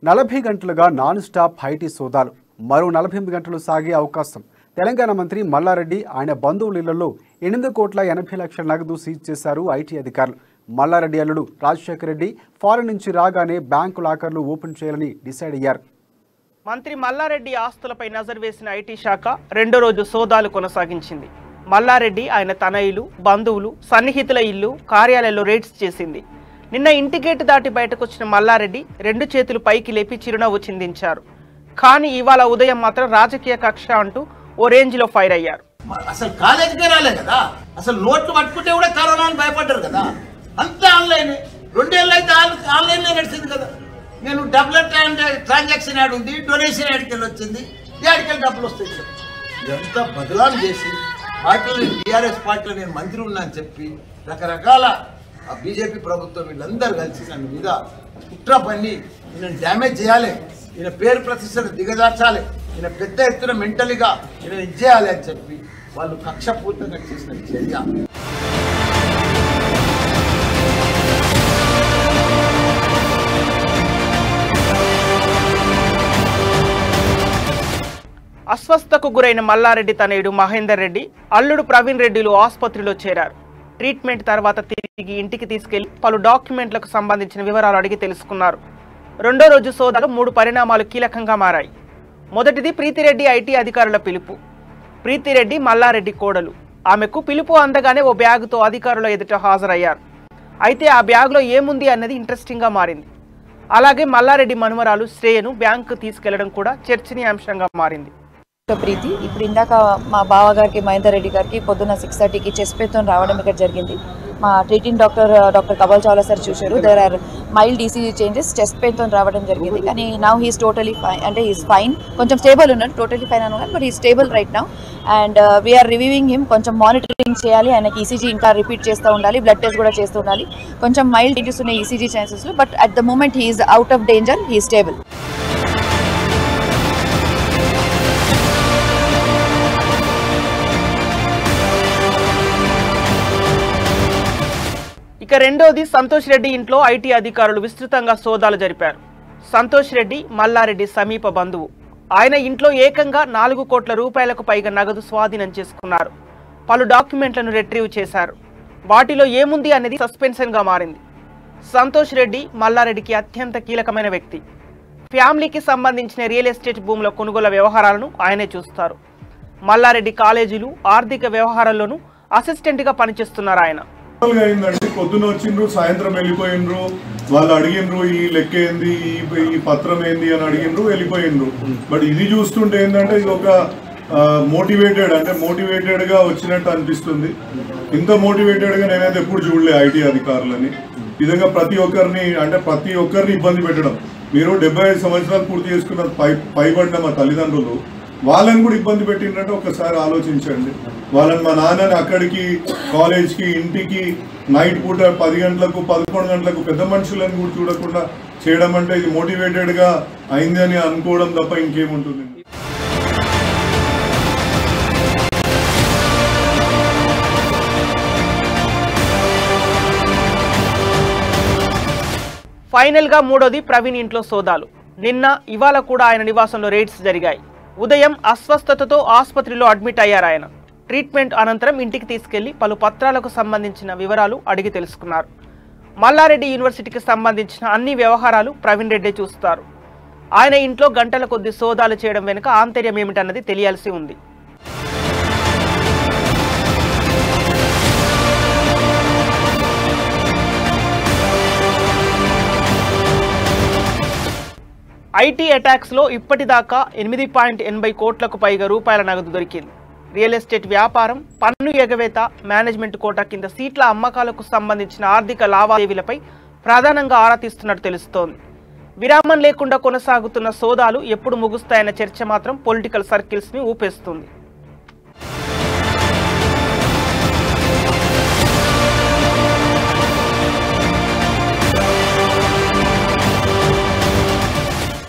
40 గంటలుగా non stop IT సోదాలు మరో 48 గంటలు సాగే అవకాశం. తెలంగాణ మంత్రి మల్లారెడ్డి ఆయన బంధువుల ఇళ్లలో 8,80,00,000 నగదు సీజ్ చేశారు ఐటీ అధికారులు. మల్లారెడ్డి అల్లుడు రాజశేఖర్ రెడ్డి ఫారెన్ నుంచి రాగానే బ్యాంకు లాకర్లు ఓపెన్ చేయాలని డిసైడ్ అయ్యారు. మంత్రి మల్లారెడ్డి ఆస్తులపై నజర్ వేసిన ఐటీ శాఖ రెండో రోజు సోదాలు కొనసాగించింది. మల్లారెడ్డి ఆయన తనయులు, బంధువులు, సన్నిహితుల ఇల్లు, కార్యాలయాల్లో రేడ్స్ చేసింది. నిన్న ఇంటి గేటు దాటి బయటకు వచ్చిన మల్లారెడ్డి రెండు చేతులు పైకి లేపి చిరునవ్వు చిందించారు. కానీ ఇవాళ ఉదయం మాత్రం రాజకీయ కక్ష అంటూ ఓ రేంజ్ లో ఫైర్ అయ్యారు. అసలు కాలేజీకే రాలే కదా, అసలు నోట్లు పట్టుకుంటే కూడా కరోనా అని భయపడ్డారు కదా, అంతా ఆన్లైన్. 2 ఏళ్ళు అయితే ఆన్లైన్ నడిచింది కదా. నేను డబ్బుల ట్రాన్సాక్షన్ యాడ్ ఉంది, డొనేషన్ యాడ్కి వెళ్ళి వచ్చింది, యాడ్కెళ్ళి డబ్బులు వస్తాయి. ఎంత బదలాం చేసి పార్టీలు టీఆర్ఎస్ పార్టీలో నేను మంత్రి ఉన్నా అని చెప్పి రకరకాల బీజేపీ ప్రభుత్వం వీళ్ళందరూ కలిసి నన్ను మీద కుట్ర పన్ని ఈయన డ్యామేజ్ చేయాలి, ఈయన పేరు ప్రతిష్టను దిగజార్చాలి, ఈయన పెద్ద ఎత్తున మెంటలీగా ఈయన ఇచ్చేయాలి అని చెప్పి వాళ్ళు కక్షపూర్తంగా చేసిన చర్య. అస్వస్థకు గురైన మల్లారెడ్డి తనయుడు మహేందర్ రెడ్డి, అల్లుడు ప్రవీణ్ రెడ్డిలు ఆసుపత్రిలో చేరారు. ట్రీట్మెంట్ తర్వాత తిరిగి ఇంటికి తీసుకెళ్లి పలు డాక్యుమెంట్లకు సంబంధించిన వివరాలు అడిగి తెలుసుకున్నారు. రెండో రోజు సోదాలు 3 పరిణామాలు కీలకంగా మారాయి. మొదటిది ప్రీతిరెడ్డి ఐటీ అధికారుల పిలుపు. ప్రీతిరెడ్డి మల్లారెడ్డి కోడలు. ఆమెకు పిలుపు అందగానే ఓ బ్యాగుతో అధికారుల ఎదుట హాజరయ్యారు. అయితే ఆ బ్యాగులో ఏముంది అన్నది ఇంట్రెస్టింగ్గా మారింది. అలాగే మల్లారెడ్డి మనుమరాలు శ్రేయను బ్యాంకు తీసుకెళ్లడం కూడా చర్చనీయాంశంగా మారింది. ప్రీతి ఇప్పుడు ఇందాక మా బావగారికి మహేందర్ రెడ్డి గారికి పొద్దున్న 6:30కి చెస్ట్ పెయిన్తో రావడం ఇక్కడ జరిగింది. మా treating doctor Kabal Chawla sir చూశారు. There are mild ECG changes, chest పెయిన్తో రావడం జరిగింది. కానీ నౌ హీస్ టోటలీ ఫైన్, అంటే హీస్ ఫైన్. కొంచెం స్టేబుల్ ఉన్నాడు, టోటలీ ఫైన్ అన్నాడు, but he stable right now. And we're reviewing him. కొంచెం మానిటరింగ్ చేయాలి, ఆయనకి ఈసీజీ ఇంకా రిపీట్ చేస్తూ ఉండాలి, బ్లడ్ టెస్ట్ కూడా చేస్తూ ఉండాలి. కొంచెం మైల్డ్ చేంజెస్ ఉన్నాయి ఈసీజీ ఛాన్సెస్లో, but at the moment he is out of danger, he stable. ఇక రెండోది సంతోష్ రెడ్డి ఇంట్లో ఐటీ అధికారులు విస్తృతంగా సోదాలు జరిపారు. సంతోష్ రెడ్డి మల్లారెడ్డి సమీప బంధువు. ఆయన ఇంట్లో ఏకంగా 4 కోట్ల రూపాయలకు పైగా నగదు స్వాధీనం చేసుకున్నారు. పలు డాక్యుమెంట్లను రిట్రీవ్ చేశారు. వాటిలో ఏముంది అనేది సస్పెన్షన్గా మారింది. సంతోష్ రెడ్డి మల్లారెడ్డికి అత్యంత కీలకమైన వ్యక్తి. ఫ్యామిలీకి సంబంధించిన రియల్ ఎస్టేట్ భూముల కొనుగోలు వ్యవహారాలను ఆయనే చూస్తారు. మల్లారెడ్డి కాలేజీలు, ఆర్థిక వ్యవహారాల్లోనూ అసిస్టెంట్గా పనిచేస్తున్నారు ఆయన. అయిందండి, పొద్దున వచ్చిండ్రు, సాయంత్రం వెళ్ళిపోయిండ్రు. వాళ్ళు అడిగిండ్రు ఈ లెక్క ఏంది, ఈ పత్రం ఏంది అని అడిగిండ్రు, వెళ్ళిపోయిండ్రు. బట్ ఇది చూస్తుంటే ఏంటంటే ఇది ఒక మోటివేటెడ్ గా వచ్చినట్టు అనిపిస్తుంది. ఇంత మోటివేటెడ్ గా నేనైతే ఎప్పుడు చూడలే ఐటీ అధికారులని. విధంగా ప్రతి ఒక్కరిని ఇబ్బంది పెట్టడం. మీరు 75 సంవత్సరాలు పూర్తి చేసుకున్న పైబడిన మా తల్లిదండ్రులు, వాళ్ళని కూడా ఇబ్బంది పెట్టిందంటే ఒకసారి ఆలోచించండి. వాళ్ళని మా నాన్నని అక్కడికి, కాలేజ్కి, ఇంటికి నైట్ పూట 10 గంటలకు 11 గంటలకు పెద్ద మనుషులను కూడా చూడకుండా చేయడం అంటే ఇది మోటివేటెడ్గా అయింది అని అనుకోవడం తప్ప ఇంకేముంటుంది. ఫైనల్గా మూడోది ప్రవీణ్ ఇంట్లో సోదాలు. నిన్న ఇవాళ కూడా ఆయన నివాసంలో రైడ్స్ జరిగాయి. ఉదయం అస్వస్థతతో ఆసుపత్రిలో అడ్మిట్ అయ్యారు ఆయన. ట్రీట్మెంట్ అనంతరం ఇంటికి తీసుకెళ్లి పలు పత్రాలకు సంబంధించిన వివరాలు అడిగి తెలుసుకున్నారు. మల్లారెడ్డి యూనివర్సిటీకి సంబంధించిన అన్ని వ్యవహారాలు ప్రవీణ్ రెడ్డి చూస్తారు. ఆయన ఇంట్లో గంటల కొద్ది సోదాలు చేయడం వెనుక ఆంతర్యం ఏమిటన్నది తెలియాల్సి ఉంది. ఐటీ అటాక్స్లో ఇప్పటిదాకా 8.80 కోట్లకు పైగా రూపాయల నగదు దొరికింది. రియల్ ఎస్టేట్ వ్యాపారం, పన్ను ఎగవేత, మేనేజ్మెంట్ కోటా కింద సీట్ల అమ్మకాలకు సంబంధించిన ఆర్థిక లావాదేవీలపై ప్రధానంగా ఆరా తీస్తున్నట్టు తెలుస్తోంది. విరామం లేకుండా కొనసాగుతున్న సోదాలు ఎప్పుడు ముగుస్తాయన్న చర్చ మాత్రం పొలిటికల్ సర్కిల్స్ని ఊపేస్తుంది.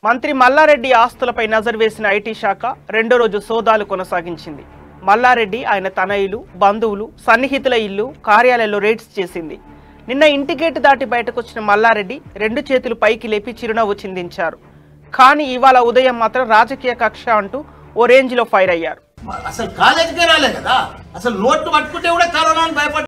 మంత్రి మల్లారెడ్డి ఆస్తులపై నజర్ వేసిన ఐటీ శాఖ రెండో రోజు సోదాలు కొనసాగించింది. మల్లారెడ్డి ఆయన తనయులు, బంధువులు, సన్నిహితుల ఇల్లు, కార్యాలయాల్లో రేడ్స్ చేసింది. నిన్న ఇంటి గేటు దాటి బయటకు వచ్చిన మల్లారెడ్డి రెండు చేతులు పైకి లేపి చిరునవ్వు చిందించారు. కానీ ఇవాళ ఉదయం మాత్రం రాజకీయ కక్ష అంటూ ఓ రేంజ్ లో ఫైర్ అయ్యారు. అసలు కాలేజీకే రాలే కదా, అసలు నోట్లు పట్టుకుంటే కూడా కరోనా అని భయపడ్డారు.